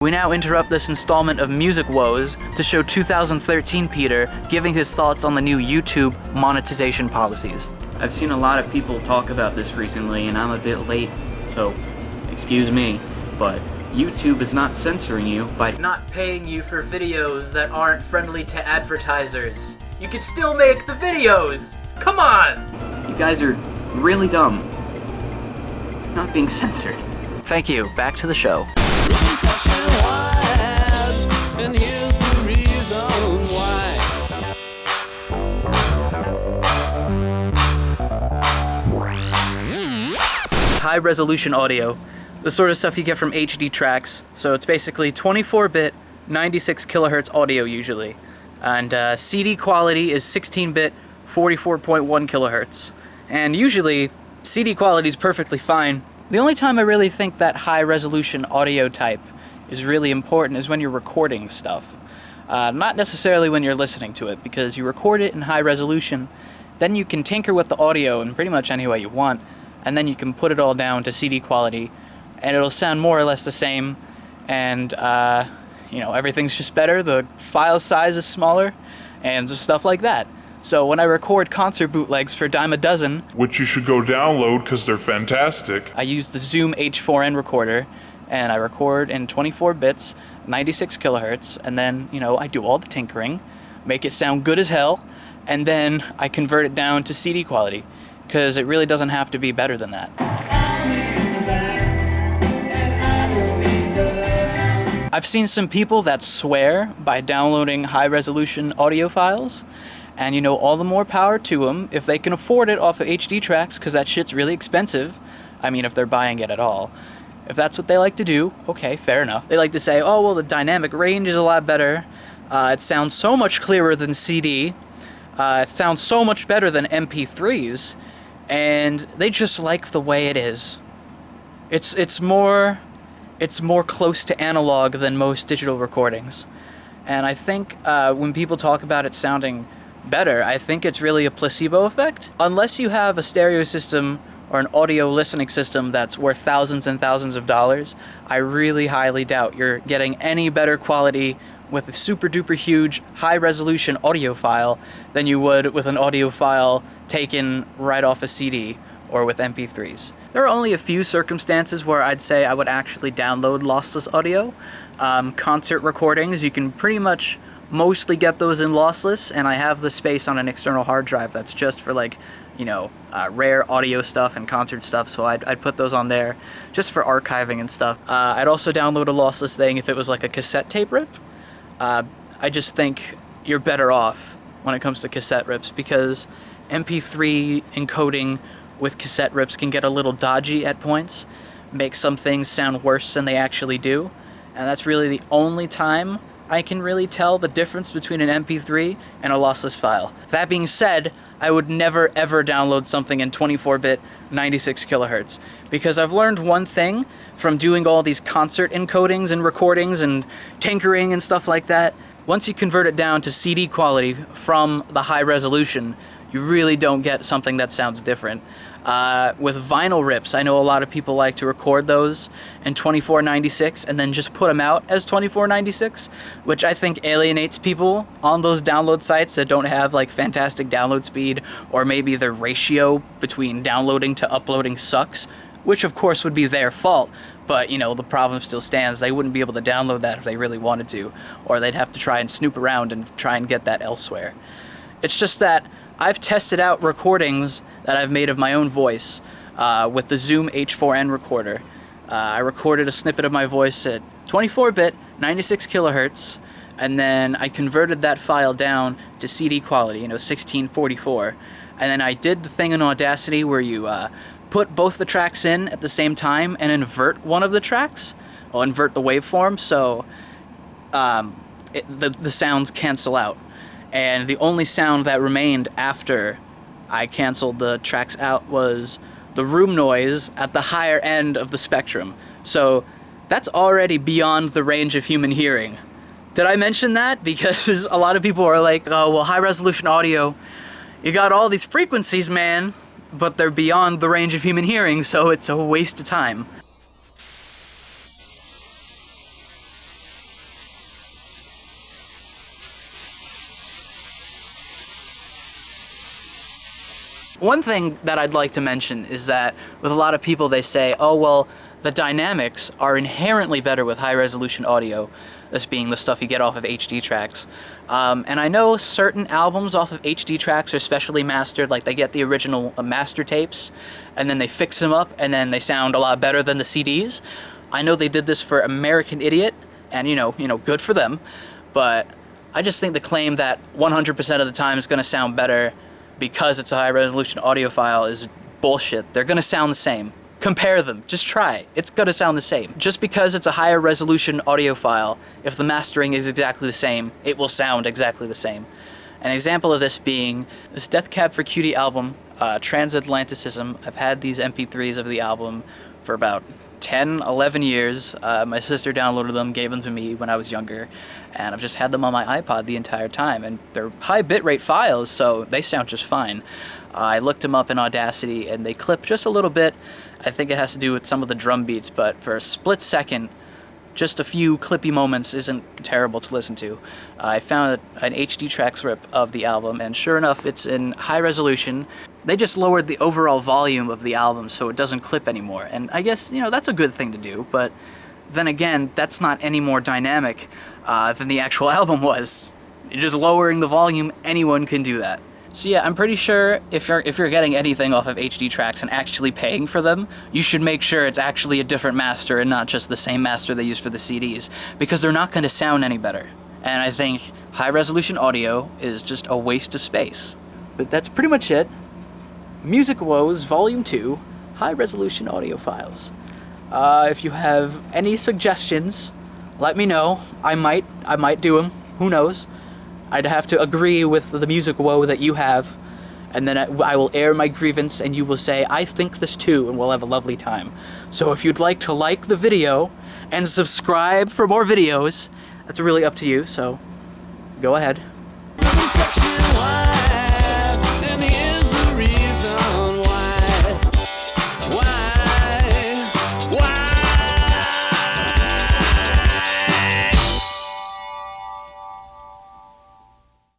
We now interrupt this installment of Music Woes to show 2013 Peter giving his thoughts on the new YouTube monetization policies. I've seen a lot of people talk about this recently, and I'm a bit late, so excuse me, but YouTube is not censoring you by not paying you for videos that aren't friendly to advertisers. You can still make the videos! Come on! You guys are really dumb. Not being censored. Thank you. Back to the show. High resolution audio, the sort of stuff you get from HD tracks. So it's basically 24-bit, 96 kilohertz audio usually. And CD quality is 16-bit, 44.1 kilohertz. And usually, CD quality is perfectly fine. The only time I really think that high resolution audio type is really important is when you're recording stuff. Not necessarily when you're listening to it, because you record it in high resolution, then you can tinker with the audio in pretty much any way you want, and then you can put it all down to CD quality, and it'll sound more or less the same, and everything's just better, the file size is smaller, and just stuff like that. So when I record concert bootlegs for dime a dozen, which you should go download because they're fantastic, I use the Zoom H4n recorder, and I record in 24 bits, 96 kilohertz, and then, I do all the tinkering, make it sound good as hell, and then I convert it down to CD quality, because it really doesn't have to be better than that. I've seen some people that swear by downloading high-resolution audio files, and all the more power to them if they can afford it off of HD tracks, because that shit's really expensive. I mean, if they're buying it at all. If that's what they like to do, okay, fair enough. They like to say, oh, well, the dynamic range is a lot better. It sounds so much clearer than CD. It sounds so much better than MP3s. And they just like the way it is. It's more close to analog than most digital recordings. And I think when people talk about it sounding better, I think it's really a placebo effect. Unless you have a stereo system or an audio listening system that's worth thousands and thousands of dollars, I really highly doubt you're getting any better quality with a super duper huge high resolution audio file than you would with an audio file taken right off a CD or with MP3s. There are only a few circumstances where I'd say I would actually download lossless audio. Concert recordings, you can pretty much mostly get those in lossless, and I have the space on an external hard drive that's just for rare audio stuff and concert stuff, so I'd put those on there just for archiving and stuff. I'd also download a lossless thing if it was like a cassette tape rip. I just think you're better off when it comes to cassette rips, because MP3 encoding with cassette rips can get a little dodgy at points, make some things sound worse than they actually do, and that's really the only time I can really tell the difference between an MP3 and a lossless file. That being said, I would never ever download something in 24-bit 96 kilohertz, because I've learned one thing from doing all these concert encodings and recordings and tinkering and stuff like that. Once you convert it down to CD quality from the high resolution, you really don't get something that sounds different. With vinyl rips, I know a lot of people like to record those in 2496 and then just put them out as 2496, which I think alienates people on those download sites that don't have fantastic download speed, or maybe the ratio between downloading to uploading sucks, which of course would be their fault, but the problem still stands. They wouldn't be able to download that if they really wanted to, or they'd have to try and snoop around and try and get that elsewhere. It's just that I've tested out recordings that I've made of my own voice with the Zoom H4n recorder. I recorded a snippet of my voice at 24-bit, 96 kilohertz, and then I converted that file down to CD quality, 1644. And then I did the thing in Audacity where you put both the tracks in at the same time and invert one of the tracks. I'll invert the waveform so the sounds cancel out. And the only sound that remained after I canceled the tracks out was the room noise at the higher end of the spectrum. So that's already beyond the range of human hearing. Did I mention that? Because a lot of people are like, oh, well, high resolution audio, you got all these frequencies, man, but they're beyond the range of human hearing, so it's a waste of time. One thing that I'd like to mention is that with a lot of people, they say, oh, well, the dynamics are inherently better with high resolution audio, this being the stuff you get off of HD tracks. And I know certain albums off of HD tracks are specially mastered, like they get the original master tapes, and then they fix them up, and then they sound a lot better than the CDs. I know they did this for American Idiot, and you know, good for them. But I just think the claim that 100% of the time it's going to sound better because it's a high resolution audio file is bullshit. They're going to sound the same. Compare them. Just try. It's going to sound the same. Just because it's a higher resolution audio file, if the mastering is exactly the same, it will sound exactly the same. An example of this being this Death Cab for Cutie album, Transatlanticism. I've had these MP3s of the album for about 10, 11 years. My sister downloaded them, gave them to me when I was younger, and I've just had them on my iPod the entire time, and they're high bitrate files, so they sound just fine. I looked them up in Audacity, and they clip just a little bit. I think it has to do with some of the drum beats, but for a split second, just a few clippy moments isn't terrible to listen to. I found an HD tracks rip of the album, and sure enough, it's in high resolution. They just lowered the overall volume of the album so it doesn't clip anymore, and I guess, that's a good thing to do, but then again, that's not any more dynamic than the actual album was. Just lowering the volume, anyone can do that. So yeah, I'm pretty sure if you're getting anything off of HD tracks and actually paying for them, you should make sure it's actually a different master and not just the same master they use for the CDs, because they're not going to sound any better. And I think high resolution audio is just a waste of space. But that's pretty much it. Music Woes Volume 2, high resolution audio files. If you have any suggestions, let me know. I might do them. Who knows? I'd have to agree with the music woe that you have, and then I will air my grievance, and you will say, I think this too, and we'll have a lovely time. So if you'd like to like the video and subscribe for more videos, that's really up to you, so go ahead.